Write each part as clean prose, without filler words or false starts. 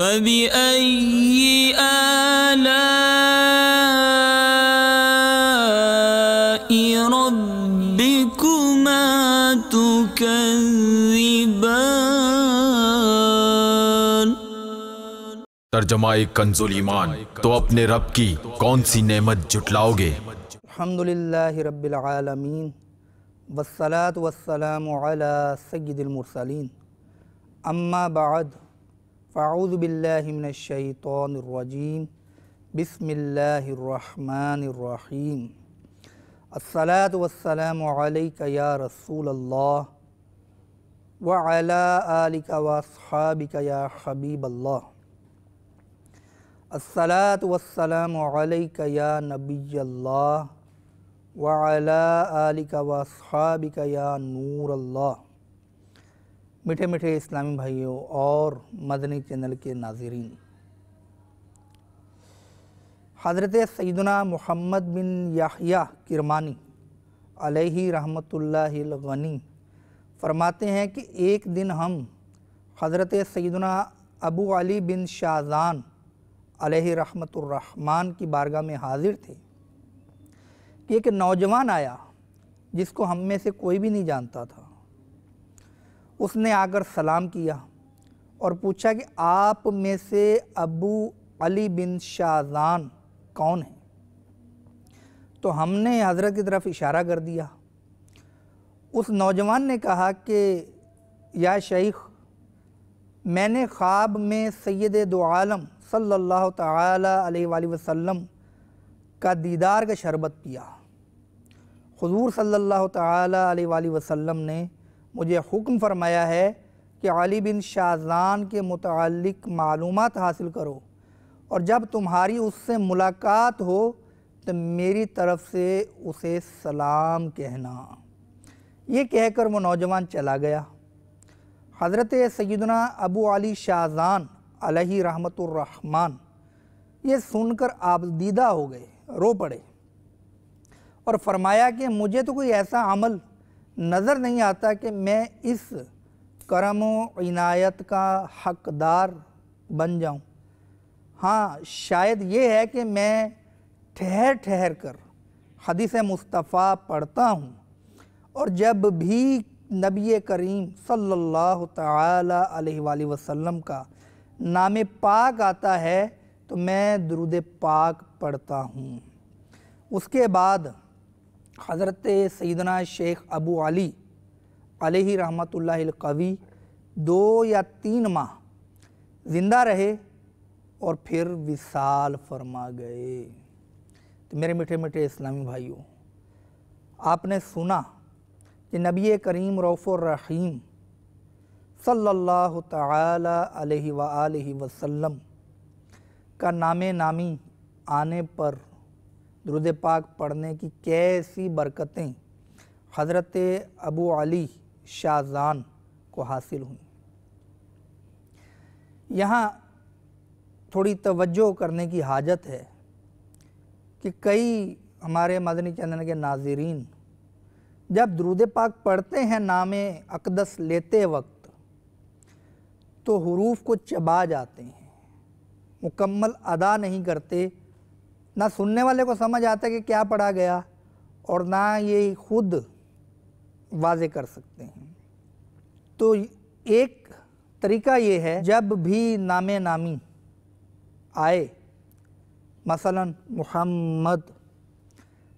فَبِأَيِّ آلَاءِ رَبِّكُمَا تُكَذِّبَانِ۔ ترجمہ کنز ایمان، تو اپنے رب کی کون سی نعمت جھٹلاؤ گے؟ الحمدللہ رب العالمین والصلاة والسلام علی سید المرسلین، اما بعد فاعوذ باللہ من الشیطان الرجیم، بسم اللہ الرحمن الرحیم۔ الصلاة والسلام علیک یا رسول اللہ وعلی آلک واصحابک یا حبیب اللہ۔ الصلاة والسلام علیک یا نبی اللہ وعلی آلک واصحابک یا نور اللہ۔ میٹھے میٹھے اسلامی بھائیوں اور مدنی چینل کے ناظرین، حضرت سیدنا محمد بن یحییٰ کرمانی علیہ رحمۃ اللہ الغنی فرماتے ہیں کہ ایک دن ہم حضرت سیدنا ابو علی بن شاذان علیہ رحمۃ الرحمن کی بارگاہ میں حاضر تھے کہ ایک نوجوان آیا جس کو ہم میں سے کوئی بھی نہیں جانتا تھا۔ اس نے آ کر سلام کیا اور پوچھا کہ آپ میں سے ابو علی بن شاذان کون ہیں؟ تو ہم نے حضرت کی طرف اشارہ کر دیا۔ اس نوجوان نے کہا کہ یا شیخ، میں نے خواب میں سید دو عالم صلی اللہ تعالی علیہ وآلہ وسلم کا دیدار کا شربت پیا۔ حضور صلی اللہ تعالی علیہ وآلہ وسلم نے مجھے حکم فرمایا ہے کہ علی بن شاذان کے متعلق معلومات حاصل کرو، اور جب تمہاری اس سے ملاقات ہو تو میری طرف سے اسے سلام کہنا۔ یہ کہہ کر وہ نوجوان چلا گیا۔ حضرت سیدنا ابو علی شاذان علیہ رحمۃ الرحمن یہ سن کر آبدیدہ ہو گئے، رو پڑے اور فرمایا کہ مجھے تو کوئی ایسا عمل نظر نہیں آتا کہ میں اس کرم و عنایت کا حقدار بن جاؤں۔ ہاں، شاید یہ ہے کہ میں ٹھہر ٹھہر کر حدیث مصطفیٰ پڑھتا ہوں، اور جب بھی نبی کریم صلی اللہ تعالی علیہ وآلہ وسلم کا نام پاک آتا ہے تو میں درود پاک پڑھتا ہوں۔ اس کے بعد حضرت سیدنا شیخ ابو علی علیہ رحمۃ اللہ القوی 2 یا 3 ماہ زندہ رہے اور پھر وصال فرما گئے۔ تو میرے میٹھے میٹھے اسلامی بھائیوں، آپ نے سنا کہ نبی کریم رؤوف الرحیم صلی اللہ تعالی علیہ وآلہ وسلم کا نام نامی آنے پر درود پاک پڑھنے کی کیسی برکتیں حضرت ابو علی شاذان کو حاصل ہوئیں۔ یہاں تھوڑی توجہ کرنے کی حاجت ہے کہ کئی ہمارے مدنی چینل کے ناظرین جب درود پاک پڑھتے ہیں نام اقدس لیتے وقت تو حروف کو چبا جاتے ہیں، مکمل ادا نہیں کرتے، نہ سننے والے کو سمجھ آتا کہ کیا پڑھا گیا اور نہ یہ خود واضح کر سکتے ہیں۔ تو ایک طریقہ یہ ہے، جب بھی نام نامی آئے مثلا محمد،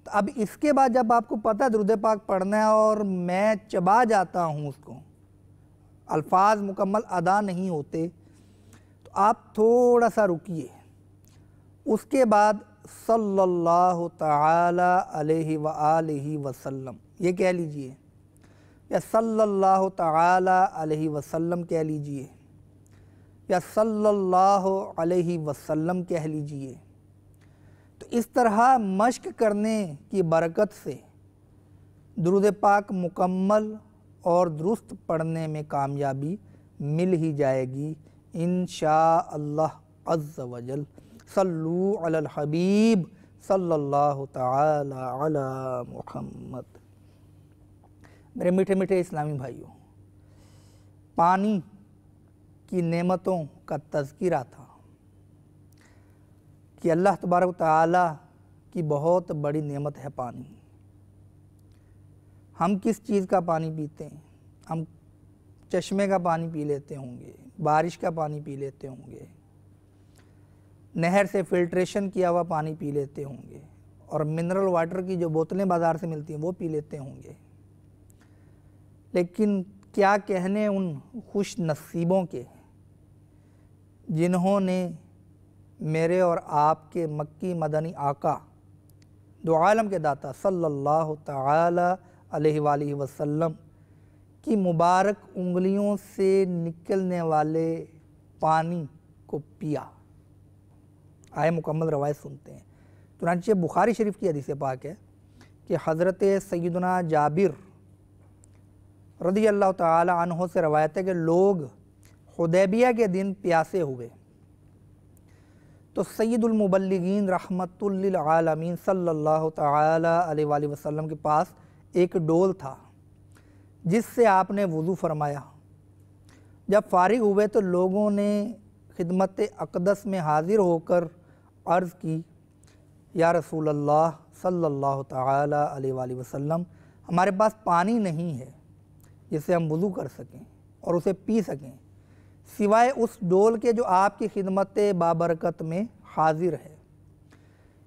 تو اب اس کے بعد جب آپ کو پتہ درود پاک پڑھنا ہے اور میں چبا جاتا ہوں اس کو، الفاظ مکمل ادا نہیں ہوتے، تو آپ تھوڑا سا رکیے، اس کے بعد صلی اللہ تعالی علیہ وآلہ وسلم یہ کہہ لیجئے، یا صلی اللہ تعالی علیہ وسلم کہہ لیجئے، یا صلی اللہ علیہ وسلم کہہ لیجئے۔ تو اس طرح مشق کرنے کی برکت سے درود پاک مکمل اور درست پڑھنے میں کامیابی مل ہی جائے گی انشاءاللہ عز و جل۔ صلو علی الحبیب صلی اللہ تعالی علی محمد۔ میرے میٹھے میٹھے اسلامی بھائیوں، پانی کی نعمتوں کا تذکرہ تھا کہ اللہ تبارک و تعالی کی بہت بڑی نعمت ہے پانی۔ ہم کس چیز کا پانی پیتے ہیں؟ ہم چشمے کا پانی پی لیتے ہوں گے، بارش کا پانی پی لیتے ہوں گے، نہر سے فلٹریشن کیا ہوا پانی پی لیتے ہوں گے، اور منرل واٹر کی جو بوتلیں بازار سے ملتی ہیں وہ پی لیتے ہوں گے۔ لیکن کیا کہنے ان خوش نصیبوں کے جنہوں نے میرے اور آپ کے مکی مدنی آقا دو عالم کے داتا صلی اللہ تعالی علیہ وآلہ وسلم کی مبارک انگلیوں سے نکلنے والے پانی کو پیا۔ آئے مکمل روایت سنتے ہیں۔ چنانچہ بخاری شریف کی حدیث پاک ہے کہ حضرت سیدنا جابر رضی اللہ تعالی عنہ سے روایت ہے کہ لوگ حدیبیہ کے دن پیاسے ہوئے تو سید المبلغین رحمت للعالمین صلی اللہ تعالی علیہ وآلہ وسلم کے پاس ایک ڈول تھا جس سے آپ نے وضو فرمایا۔ جب فارغ ہوئے تو لوگوں نے خدمت اقدس میں حاضر ہو کر عرض کی، یا رسول اللہ صلی اللہ تعالی علیہ وآلہ وسلم، ہمارے پاس پانی نہیں ہے جس سے ہم وضو کر سکیں اور اسے پی سکیں سوائے اس ڈول کے جو آپ کی خدمت بابرکت میں حاضر ہے۔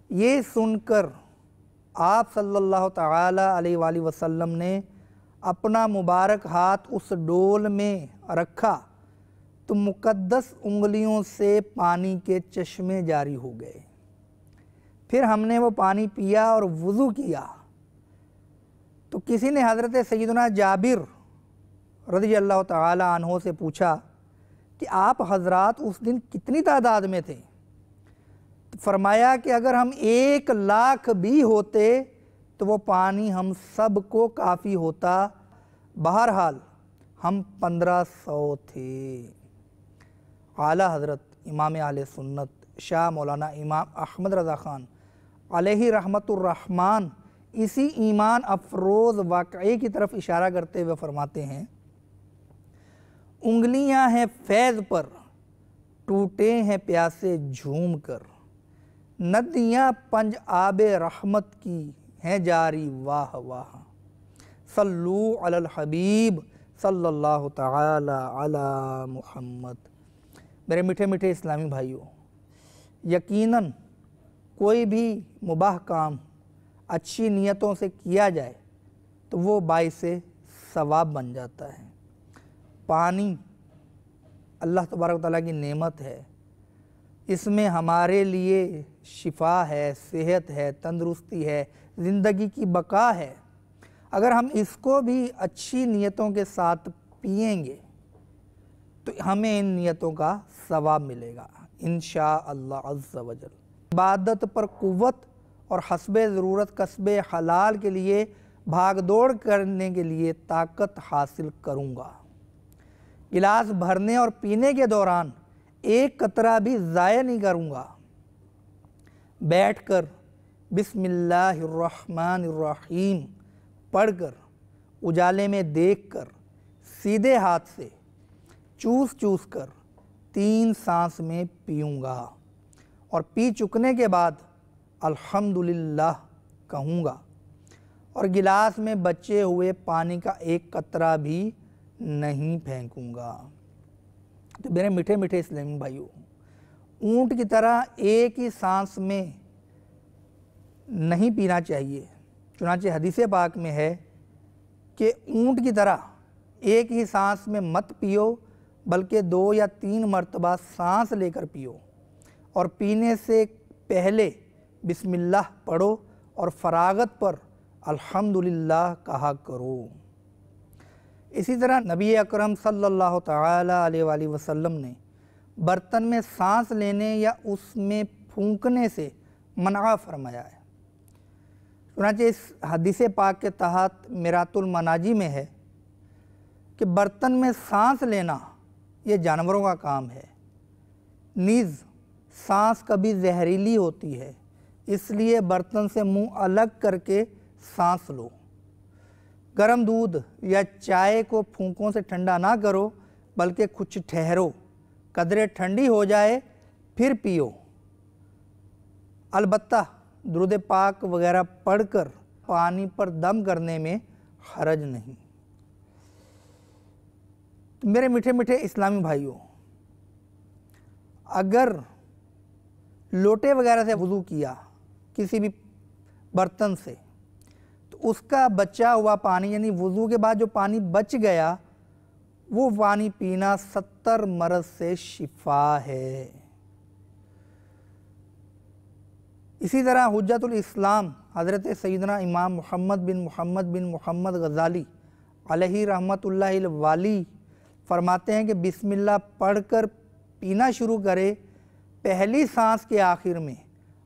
یہ سن کر آپ صلی اللہ تعالی علیہ وآلہ وسلم نے اپنا مبارک ہاتھ اس ڈول میں رکھا تو مقدس انگلیوں سے پانی کے چشمے جاری ہو گئے۔ پھر ہم نے وہ پانی پیا اور وضو کیا تو کسی نے حضرت سیدنا جابر رضی اللہ تعالی عنہ سے پوچھا کہ آپ حضرات اس دن کتنی تعداد میں تھے؟ فرمایا کہ اگر ہم 1,00,000 بھی ہوتے تو وہ پانی ہم سب کو کافی ہوتا، بہرحال ہم 1500 تھے۔ اعلیٰ حضرت امام اہل سنت شاہ مولانا امام احمد رضا خان علیہ رحمت الرحمن اسی ایمان افروز واقعے کی طرف اشارہ کرتے ہوئے فرماتے ہیں، انگلیاں ہیں فیض پر، ٹوٹے ہیں پیاسے جھوم کر، ندیاں پنج آب رحمت کی ہیں جاری واہ واہ، صلو علی الحبیب صلی اللہ تعالی علی محمد۔ میرے میٹھے میٹھے اسلامی بھائیوں، یقیناً کوئی بھی مباح کام اچھی نیتوں سے کیا جائے تو وہ باعث ثواب بن جاتا ہے۔ پانی اللہ تبارک و تعالیٰ کی نعمت ہے، اس میں ہمارے لیے شفا ہے، صحت ہے، تندرستی ہے، زندگی کی بقا ہے۔ اگر ہم اس کو بھی اچھی نیتوں کے ساتھ پئیں گے تو ہمیں ان نیتوں کا ثواب ملے گا انشاءاللہ عز و جل۔ عبادت پر قوت اور حسب ضرورت کسب حلال کے لیے بھاگ دوڑ کرنے کے لیے طاقت حاصل کروں گا۔ گلاس بھرنے اور پینے کے دوران ایک قطرہ بھی ضائع نہیں کروں گا۔ بیٹھ کر بسم اللہ الرحمن الرحیم پڑھ کر، اجالے میں دیکھ کر، سیدھے ہاتھ سے چوس چوس کر 3 سانس میں پیوں گا، اور پی چکنے کے بعد الحمدللہ کہوں گا، اور گلاس میں بچے ہوئے پانی کا ایک قطرہ بھی نہیں پھینکوں گا۔ تو میرے میٹھے میٹھے اسلامی بھائیوں، اونٹ کی طرح ایک ہی سانس میں نہیں پینا چاہیے۔ چنانچہ حدیث پاک میں ہے کہ اونٹ کی طرح ایک ہی سانس میں مت پیو، بلکہ 2 یا 3 مرتبہ سانس لے کر پیو، اور پینے سے پہلے بسم اللہ پڑھو اور فراغت پر الحمدللہ کہا کرو۔ اسی طرح نبی اکرم صلی اللہ تعالی علیہ وآلہ وسلم نے برتن میں سانس لینے یا اس میں پھونکنے سے منع فرمایا ہے۔ چنانچہ اس حدیث پاک کے تحت میرات المناجی میں ہے کہ برتن میں سانس لینا یہ جانوروں کا کام ہے، نیز سانس کبھی زہریلی ہوتی ہے، اس لیے برتن سے منہ الگ کر کے سانس لو۔ گرم دودھ یا چائے کو پھونکوں سے ٹھنڈا نہ کرو، بلکہ کچھ ٹھہرو، قدرے ٹھنڈی ہو جائے پھر پیو، البتہ درود پاک وغیرہ پڑھ کر پانی پر دم کرنے میں حرج نہیں۔ میرے میٹھے میٹھے اسلامی بھائیوں، اگر لوٹے وغیرہ سے وضو کیا کسی بھی برتن سے، تو اس کا بچا ہوا پانی یعنی وضو کے بعد جو پانی بچ گیا وہ پانی پینا 70 مرض سے شفا ہے۔ اسی طرح حجت الاسلام حضرت سیدنا امام محمد بن محمد غزالی علیہ رحمۃ اللہ الوالی فرماتے ہیں کہ بسم اللہ پڑھ کر پینا شروع کرے، پہلی سانس کے آخر میں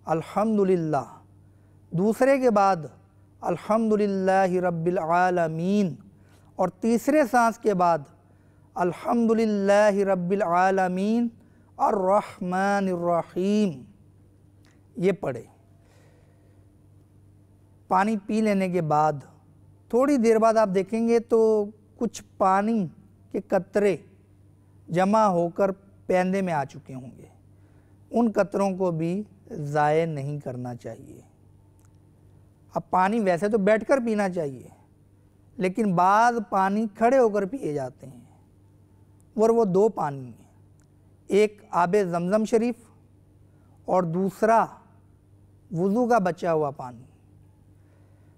الحمدللہ، دوسرے کے بعد الحمدللہ رب العالمین، اور تیسرے سانس کے بعد الحمدللہ رب العالمین الرحمن الرحیم، یہ پڑھے۔ پانی پی لینے کے بعد تھوڑی دیر بعد آپ دیکھیں گے تو کچھ پانی کے قطرے جمع ہو کر پیندے میں آ چکے ہوں گے، ان قطروں کو بھی ضائع نہیں کرنا چاہیے۔ اب پانی ویسے تو بیٹھ کر پینا چاہیے، لیکن بعض پانی کھڑے ہو کر پیے جاتے ہیں، اور وہ دو پانی ہیں، ایک آب زمزم شریف اور دوسرا وضو کا بچا ہوا پانی۔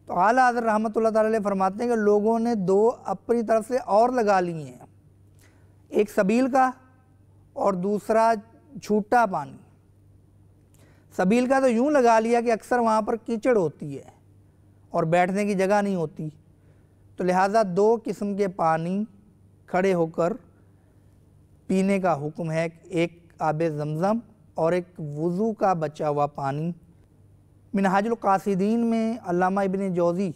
تو اعلیٰ حضرت رحمۃ اللہ تعالی علیہ فرماتے ہیں کہ لوگوں نے دو اپنی طرف سے اور لگا لیے ہیں، ایک سبیل کا اور دوسرا جھوٹا پانی۔ سبیل کا تو یوں لگا لیا کہ اکثر وہاں پر کیچڑ ہوتی ہے اور بیٹھنے کی جگہ نہیں ہوتی، تو لہٰذا دو قسم کے پانی کھڑے ہو کر پینے کا حکم ہے، ایک آب زمزم اور ایک وضو کا بچا ہوا پانی۔ منہاج القاصدین میں علامہ ابن جوزی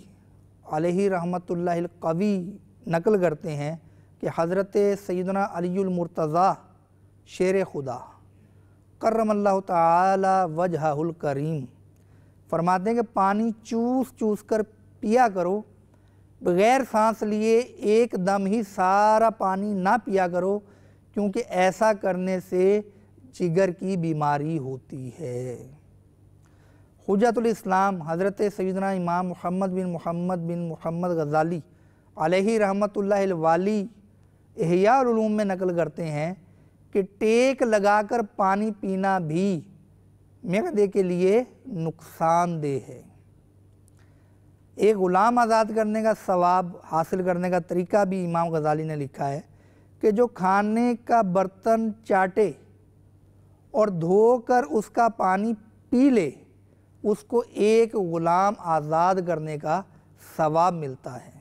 علیہ رحمۃ اللہ القوی نقل کرتے ہیں کہ حضرت سیدنا علی المرتضیٰ شیر خدا کرم اللہ تعالی وجہہ الکریم فرماتے ہیں کہ پانی چوس چوس کر پیا کرو، بغیر سانس لیے ایک دم ہی سارا پانی نہ پیا کرو، کیونکہ ایسا کرنے سے جگر کی بیماری ہوتی ہے۔ حجت الاسلام حضرت سیدنا امام محمد بن محمد غزالی علیہ رحمۃ اللہ الوالی احیاء العلوم میں نقل کرتے ہیں کہ ٹیک لگا کر پانی پینا بھی معدے کے لیے نقصان دہ ہے۔ ایک غلام آزاد کرنے کا ثواب حاصل کرنے کا طریقہ بھی امام غزالی نے لکھا ہے کہ جو کھانے کا برتن چاٹے اور دھو کر اس کا پانی پی لے، اس کو ایک غلام آزاد کرنے کا ثواب ملتا ہے۔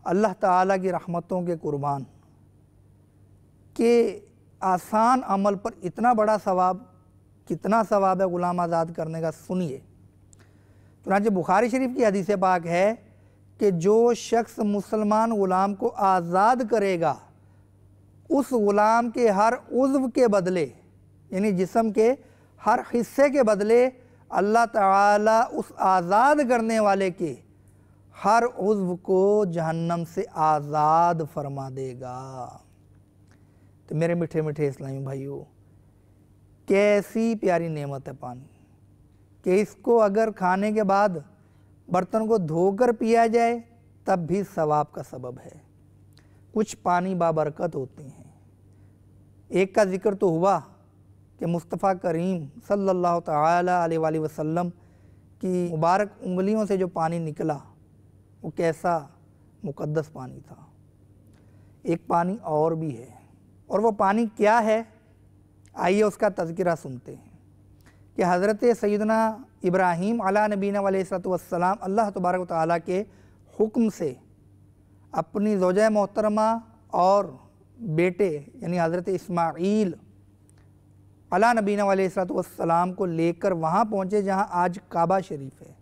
اللہ تعالیٰ کی رحمتوں کے قربان کہ آسان عمل پر اتنا بڑا ثواب، کتنا ثواب ہے غلام آزاد کرنے کا، سنیے۔ چنانچہ بخاری شریف کی حدیث پاک ہے کہ جو شخص مسلمان غلام کو آزاد کرے گا، اس غلام کے ہر عضو کے بدلے یعنی جسم کے ہر حصے کے بدلے اللہ تعالیٰ اس آزاد کرنے والے کے ہر عضو کو جہنم سے آزاد فرما دے گا۔ تو میرے میٹھے میٹھے اسلامی بھائیوں، کیسی پیاری نعمت ہے پانی کہ اس کو اگر کھانے کے بعد برتن کو دھو کر پیا جائے تب بھی ثواب کا سبب ہے۔ کچھ پانی بابرکت ہوتے ہیں، ایک کا ذکر تو ہوا کہ مصطفیٰ کریم صلی اللہ تعالی علیہ وآلہ وسلم کی مبارک انگلیوں سے جو پانی نکلا وہ کیسا مقدس پانی تھا۔ ایک پانی اور بھی ہے، اور وہ پانی کیا ہے؟ آئیے اس کا تذکرہ سنتے ہیں کہ حضرت سیدنا ابراہیم علیہ نبینا علیہ السلام اللہ تبارک و تعالیٰ کے حکم سے اپنی زوجہ محترمہ اور بیٹے یعنی حضرت اسماعیل علیہ نبینا علیہ السلام کو لے کر وہاں پہنچے جہاں آج کعبہ شریف ہے۔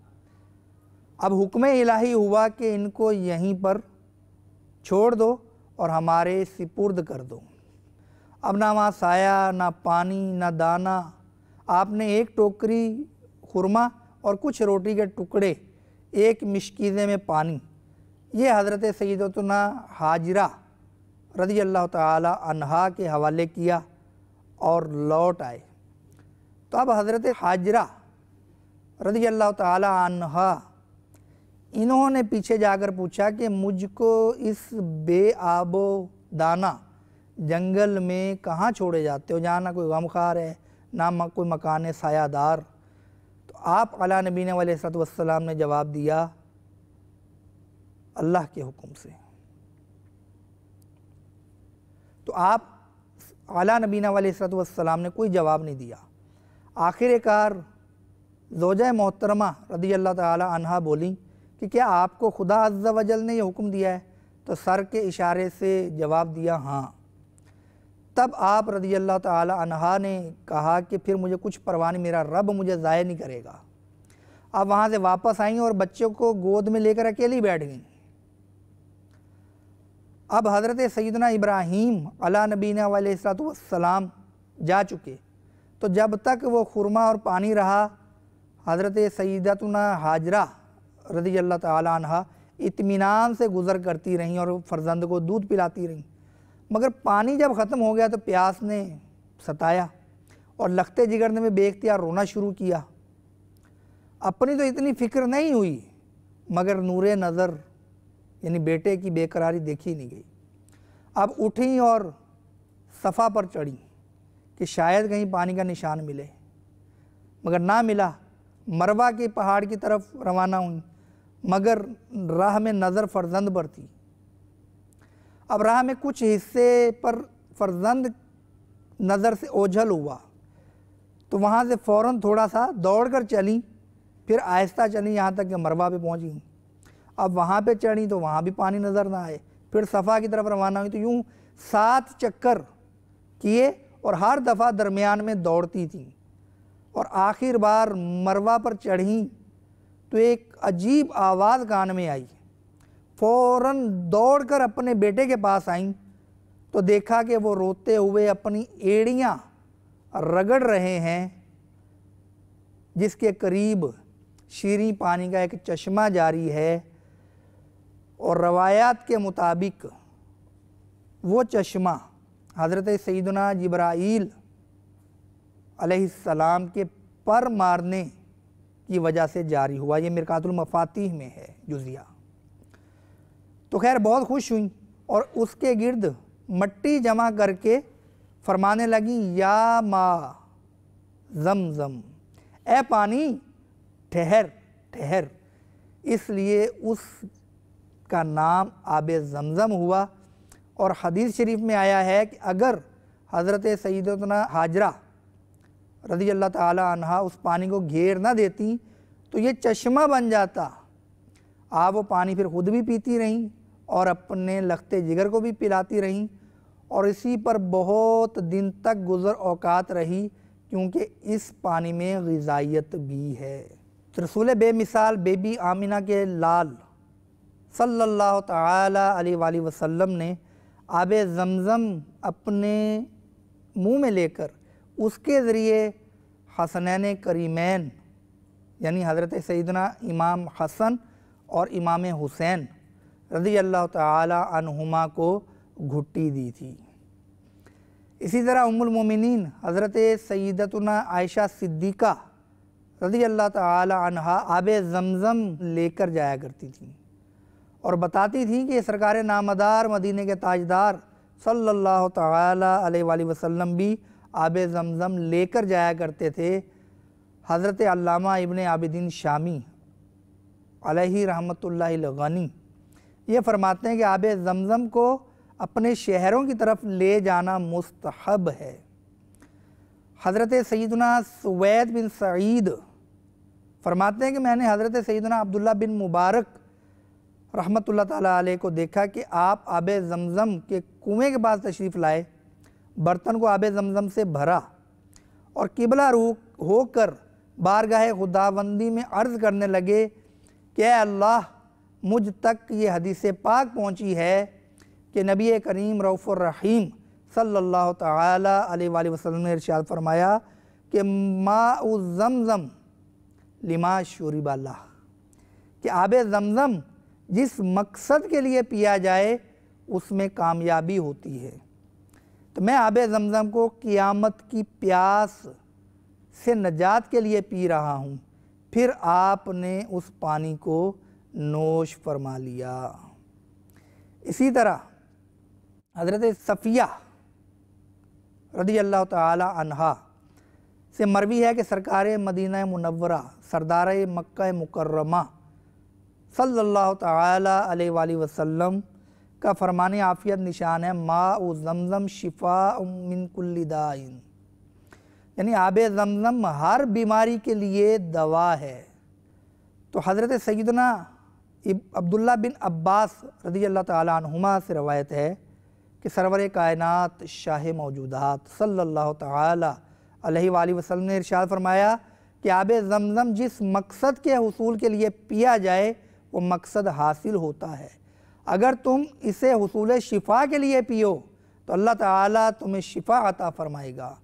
اب حکم الہی ہوا کہ ان کو یہیں پر چھوڑ دو اور ہمارے سپرد کر دو۔ اب نہ وہاں سایہ، نہ پانی، نہ دانہ، آپ نے ایک ٹوکری خرما اور کچھ روٹی کے ٹکڑے، ایک مشکیزے میں پانی، یہ حضرت سیدتنا ہاجرہ رضی اللہ تعالی عنہا کے حوالے کیا اور لوٹ آئے۔ تو اب حضرت حاجرہ رضی اللہ تعالی عنہا انہوں نے پیچھے جا کر پوچھا کہ مجھ کو اس بے آب و دانہ جنگل میں کہاں چھوڑے جاتے ہو جہاں نہ کوئی غمخوار ہے نہ کوئی مکان سایہ دار؟ تو آپ علی نبینا علیہ الصلوۃ والسلام نے جواب دیا اللہ کے حکم سے۔ تو آپ علی نبینا علیہ الصلوۃ والسلام نے کوئی جواب نہیں دیا۔ آخر کار زوجہ محترمہ رضی اللہ تعالی عنہا بولی کہ کیا آپ کو خدا عز و جل نے یہ حکم دیا ہے؟ تو سر کے اشارے سے جواب دیا ہاں۔ تب آپ رضی اللہ تعالی عنہا نے کہا کہ پھر مجھے کچھ پرواہ نہیں، میرا رب مجھے ضائع نہیں کرے گا۔ اب وہاں سے واپس آئیں اور بچوں کو گود میں لے کر اکیلی بیٹھ گئیں۔ اب حضرت سیدنا ابراہیم علی نبینا علیہ الصلوۃ والسلام جا چکے، تو جب تک وہ خرما اور پانی رہا حضرت سیدتنا حاجرہ رضی اللہ تعالی عنہا اطمینان سے گزر کرتی رہیں اور فرزند کو دودھ پلاتی رہیں، مگر پانی جب ختم ہو گیا تو پیاس نے ستایا اور لختے جگرنے میں بے اختیار رونا شروع کیا۔ اپنی تو اتنی فکر نہیں ہوئی مگر نور نظر یعنی بیٹے کی بے قراری دیکھی نہیں گئی۔ اب اٹھیں اور صفا پر چڑھیں کہ شاید کہیں پانی کا نشان ملے، مگر نہ ملا۔ مروہ کے پہاڑ کی طرف روانہ ہوئیں مگر راہ میں نظر فرزند پر تھی۔ اب راہ میں کچھ حصے پر فرزند نظر سے اوجھل ہوا تو وہاں سے فوراً تھوڑا سا دوڑ کر چلیں، پھر آہستہ چلیں یہاں تک کہ مروہ پہ پہنچ گئیں۔ اب وہاں پہ چڑھیں تو وہاں بھی پانی نظر نہ آئے، پھر صفا کی طرف روانہ ہوئی تو یوں 7 چکر کیے اور ہر دفعہ درمیان میں دوڑتی تھیں، اور آخر بار مروہ پر چڑھیں تو ایک عجیب آواز کان میں آئی۔ فوراً دوڑ کر اپنے بیٹے کے پاس آئیں تو دیکھا کہ وہ روتے ہوئے اپنی ایڑیاں رگڑ رہے ہیں، جس کے قریب شیریں پانی کا ایک چشمہ جاری ہے، اور روایات کے مطابق وہ چشمہ حضرت سیدنا جبرائیل علیہ السلام کے پر مارنے کی وجہ سے جاری ہوا۔ یہ مرکات المفاتیح میں ہے جزیہ۔ تو خیر بہت خوش ہوئیں اور اس کے گرد مٹی جمع کر کے فرمانے لگیں یا ماء زمزم، اے پانی ٹھہر ٹھہر۔ اس لیے اس کا نام آب زمزم ہوا۔ اور حدیث شریف میں آیا ہے کہ اگر حضرت سیدتنا حاجرہ رضی اللہ تعالی عنہا اس پانی کو گھیر نہ دیتی تو یہ چشمہ بن جاتا۔ آپ وہ پانی پھر خود بھی پیتی رہیں اور اپنے لختے جگر کو بھی پلاتی رہیں، اور اسی پر بہت دن تک گزر اوقات رہی، کیونکہ اس پانی میں غذائیت بھی ہے۔ رسول بے مثال بی بی آمنہ کے لال صلی اللہ تعالی علیہ وآلہ وسلم نے آب زمزم اپنے منہ میں لے کر اس کے ذریعے حسنین کریمین یعنی حضرت سیدنا امام حسن اور امام حسین رضی اللہ تعالی عنہما کو گھٹی دی تھی۔ اسی طرح ام المومنین حضرت سیدتنا عائشہ صدیقہ رضی اللہ تعالی عنہا آب زمزم لے کر جایا کرتی تھیں اور بتاتی تھیں کہ سرکار نامدار مدینے کے تاجدار صلی اللہ تعالی علیہ وآلہ وسلم بھی آب زمزم لے کر جایا کرتے تھے۔ حضرت علامہ ابن عابدین شامی علیہ رحمۃ اللہ الغنی یہ فرماتے ہیں کہ آب زمزم کو اپنے شہروں کی طرف لے جانا مستحب ہے۔ حضرت سیدنا سوید بن سعید فرماتے ہیں کہ میں نے حضرت سیدنا عبداللہ بن مبارک رحمۃ اللہ تعالیٰ علیہ کو دیکھا کہ آپ آب زمزم کے کنویں کے پاس تشریف لائے، برتن کو آب زمزم سے بھرا اور قبلہ رخ ہو کر بارگاہ خداوندی میں عرض کرنے لگے کہ اے اللہ، مجھ تک یہ حدیث پاک پہنچی ہے کہ نبی کریم رؤوف الرحیم صلی اللہ تعالی علیہ وآلہ وسلم نے ارشاد فرمایا کہ ماء زمزم لما شرب لہ، کہ آب زمزم جس مقصد کے لیے پیا جائے اس میں کامیابی ہوتی ہے۔ تو میں آب زمزم کو قیامت کی پیاس سے نجات کے لیے پی رہا ہوں۔ پھر آپ نے اس پانی کو نوش فرما لیا۔ اسی طرح حضرت صفیہ رضی اللہ تعالی عنہا سے مروی ہے کہ سرکار مدینہ منورہ سردار مکہ مکرمہ صلی اللہ تعالی علیہ وآلہ وسلم کا فرمان عافیت نشان ہے ماء زمزم شفاء من کل داء، یعنی آب زمزم ہر بیماری کے لیے دوا ہے۔ تو حضرت سیدنا عبداللہ بن عباس رضی اللہ تعالی عنہما سے روایت ہے کہ سرور کائنات شاہ موجودات صلی اللہ تعالی علیہ وآلہ وسلم نے ارشاد فرمایا کہ آب زمزم جس مقصد کے حصول کے لیے پیا جائے وہ مقصد حاصل ہوتا ہے۔ اگر تم اسے حصول شفا کے لیے پیو تو اللہ تعالیٰ تمہیں شفا عطا فرمائے گا،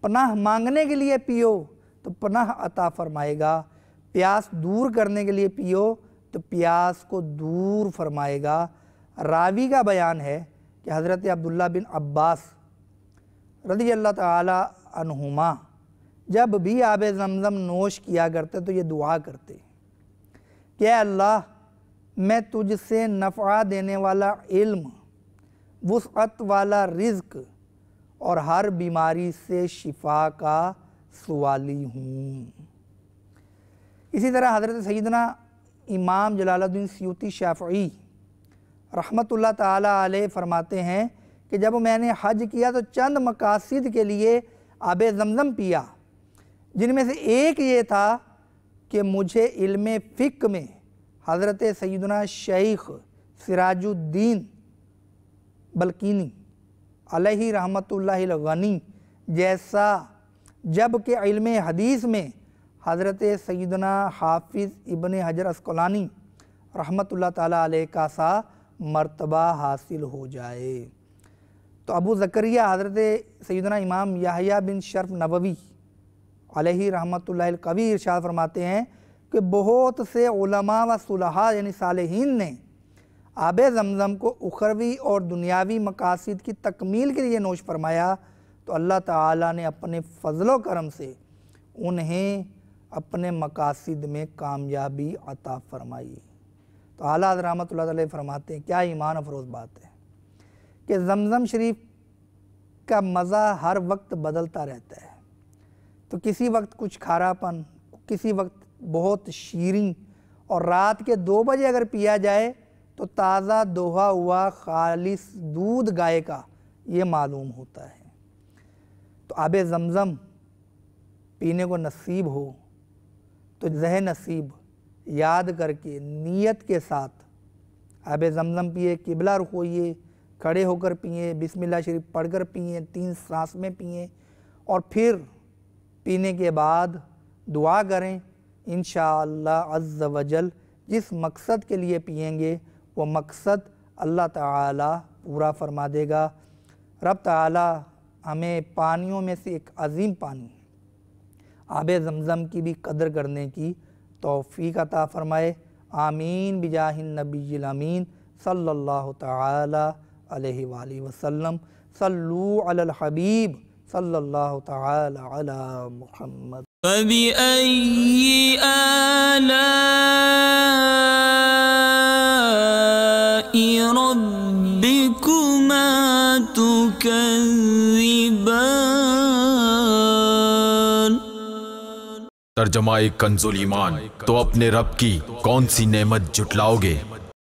پناہ مانگنے کے لیے پیو تو پناہ عطا فرمائے گا، پیاس دور کرنے کے لیے پیو تو پیاس کو دور فرمائے گا۔ راوی کا بیان ہے کہ حضرت عبداللہ بن عباس رضی اللہ تعالی عنہما جب بھی آب زمزم نوش کیا کرتے تو یہ دعا کرتے کہ اے اللہ میں تجھ سے نفع دینے والا علم، وسعت والا رزق اور ہر بیماری سے شفا کا سوالی ہوں۔ اسی طرح حضرت سیدنا امام جلال الدین سیوطی شافعی رحمۃ اللہ تعالی علیہ فرماتے ہیں کہ جب میں نے حج کیا تو چند مقاصد کے لیے آب زمزم پیا، جن میں سے ایک یہ تھا کہ مجھے علم فقہ میں حضرت سیدنا شیخ سراج الدین بلقینی علیہ رحمۃ اللہ الغنی جیسا، جبکہ علم حدیث میں حضرت سیدنا حافظ ابن حجر عسقلانی رحمۃ اللہ تعالی علیہ کا سا مرتبہ حاصل ہو جائے۔ تو ابو زکریا حضرت سیدنا امام یحییٰ بن شرف نووی علیہ رحمۃ اللہ القوی ارشاد فرماتے ہیں کہ بہت سے علماء و صلحاء یعنی صالحین نے آب زمزم کو اخروی اور دنیاوی مقاصد کی تکمیل کے لیے نوش فرمایا تو اللہ تعالیٰ نے اپنے فضل و کرم سے انہیں اپنے مقاصد میں کامیابی عطا فرمائی۔ تو اعلیٰ حضرت رحمۃ اللہ علیہ فرماتے ہیں، کیا ایمان افروز بات ہے کہ زمزم شریف کا مزہ ہر وقت بدلتا رہتا ہے۔ تو کسی وقت کچھ کھارا پن، کسی وقت بہت شیریں، اور رات کے 2 بجے اگر پیا جائے تو تازہ دوہا ہوا خالص دودھ گائے کا یہ معلوم ہوتا ہے۔ تو آب زمزم پینے کو نصیب ہو تو ذہن نصیب یاد کر کے نیت کے ساتھ آب زمزم پیئے، قبلہ رخ ہوئیے، کھڑے ہو کر پئیں، بسم اللہ شریف پڑھ کر پئیں، 3 سانس میں پئیں، اور پھر پینے کے بعد دعا کریں۔ انشاءاللہ عز و جل جس مقصد کے لیے پئیں گے وہ مقصد اللہ تعالی پورا فرما دے گا۔ رب تعالی ہمیں پانیوں میں سے ایک عظیم پانی آب زمزم کی بھی قدر کرنے کی توفیق عطا فرمائے۔ آمین بجاہ النبی الامین صلی اللہ تعالی علیہ وآلہ وسلم۔ صلو علی الحبیب صلی اللہ تعالی علی محمد۔ فبأي آلاء ربكما تكذبان۔ ترجمہ کنز الایمان، تو اپنے رب کی کون سی نعمت جھٹلاؤ گے؟